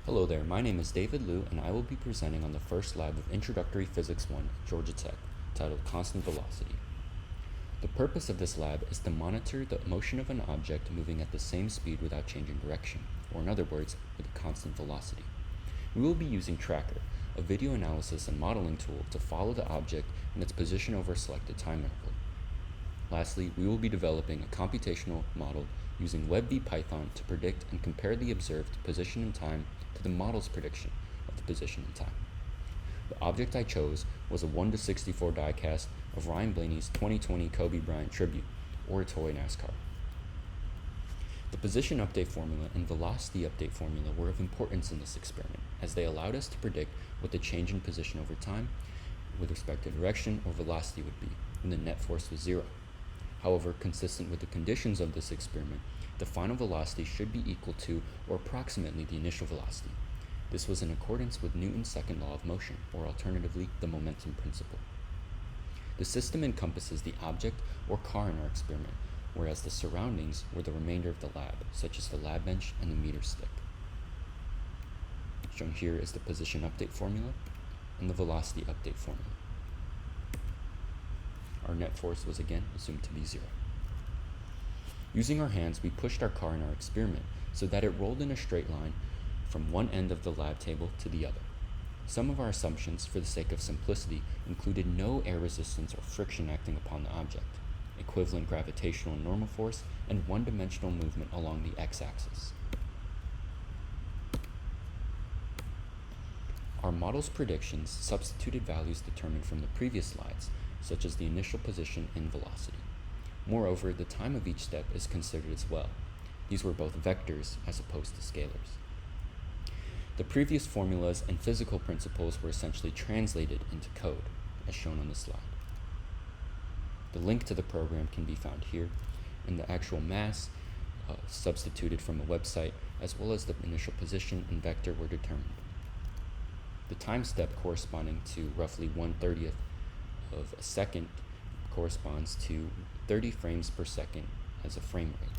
Hello there, my name is David Liu, and I will be presenting on the first lab of Introductory Physics 1 at Georgia Tech, titled Constant Velocity. The purpose of this lab is to monitor the motion of an object moving at the same speed without changing direction, or in other words, with a constant velocity. We will be using Tracker, a video analysis and modeling tool to follow the object in its position over a selected time interval. Lastly, we will be developing a computational model using VPython to predict and compare the observed position and time to the model's prediction of the position and time. The object I chose was a 1:64 diecast of Ryan Blaney's 2020 Kobe Bryant tribute, or a toy NASCAR. The position update formula and velocity update formula were of importance in this experiment, as they allowed us to predict what the change in position over time with respect to direction or velocity would be when the net force was zero. However, consistent with the conditions of this experiment, the final velocity should be equal to or approximately the initial velocity. This was in accordance with Newton's second law of motion, or alternatively, the momentum principle. The system encompasses the object or car in our experiment, whereas the surroundings were the remainder of the lab, such as the lab bench and the meter stick. Shown here is the position update formula and the velocity update formula. Our net force was again assumed to be zero. Using our hands, we pushed our car in our experiment so that it rolled in a straight line from one end of the lab table to the other. Some of our assumptions, for the sake of simplicity, included no air resistance or friction acting upon the object, equivalent gravitational and normal force, and one-dimensional movement along the x-axis. Our model's predictions substituted values determined from the previous slides, such as the initial position and velocity. Moreover, the time of each step is considered as well. These were both vectors as opposed to scalars. The previous formulas and physical principles were essentially translated into code, as shown on the slide. The link to the program can be found here, and the actual mass substituted from a website, as well as the initial position and vector were determined. The time step corresponding to roughly 1/30th of a second corresponds to 30 frames per second as a frame rate.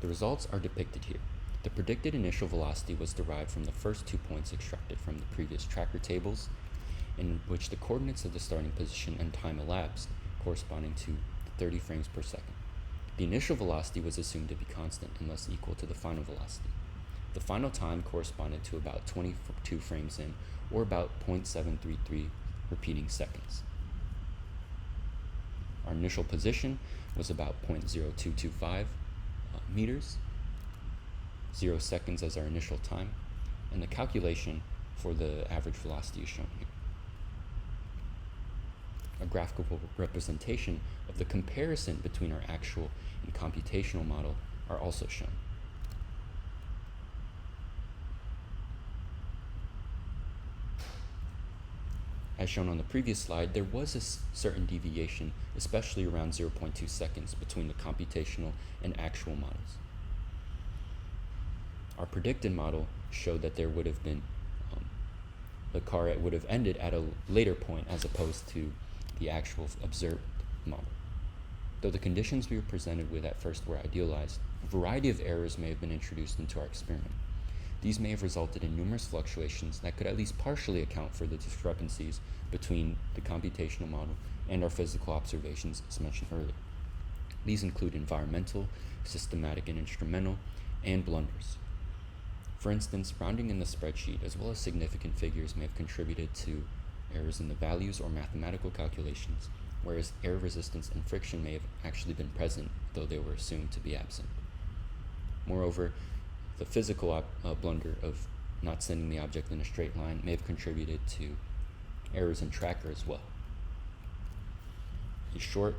The results are depicted here. The predicted initial velocity was derived from the first 2 points extracted from the previous tracker tables, in which the coordinates of the starting position and time elapsed corresponding to 30 frames per second. The initial velocity was assumed to be constant and thus equal to the final velocity. The final time corresponded to about 22 frames in, or about 0.733 repeating seconds. Our initial position was about 0.0225 meters, 0 seconds as our initial time, and the calculation for the average velocity is shown here. A graphical representation of the comparison between our actual and computational model are also shown. As shown on the previous slide, there was a certain deviation, especially around 0.2 seconds, between the computational and actual models. Our predicted model showed that there would have been, the car would have ended at a later point as opposed to the actual observed model. Though the conditions we were presented with at first were idealized, a variety of errors may have been introduced into our experiment. These may have resulted in numerous fluctuations that could at least partially account for the discrepancies between the computational model and our physical observations as mentioned earlier. These include environmental, systematic and instrumental, and blunders. For instance, rounding in the spreadsheet as well as significant figures may have contributed to errors in the values or mathematical calculations, whereas air resistance and friction may have actually been present, though they were assumed to be absent. Moreover, the physical blunder of not sending the object in a straight line may have contributed to errors in Tracker as well. In short,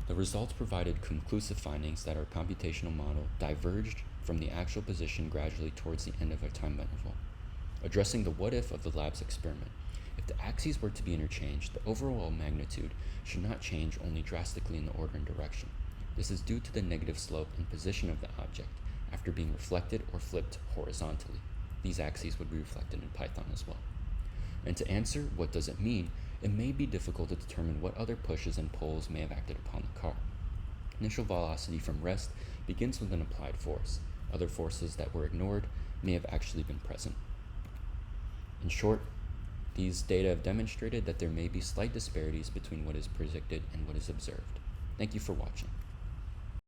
the results provided conclusive findings that our computational model diverged from the actual position gradually towards the end of our time interval, addressing the what-if of the lab's experiment. If the axes were to be interchanged, the overall magnitude should not change only drastically in the order and direction. This is due to the negative slope and position of the object after being reflected or flipped horizontally. These axes would be reflected in Python as well. And to answer what does it mean, it may be difficult to determine what other pushes and pulls may have acted upon the car. Initial velocity from rest begins with an applied force. other forces that were ignored may have actually been present. In short, these data have demonstrated that there may be slight disparities between what is predicted and what is observed. Thank you for watching.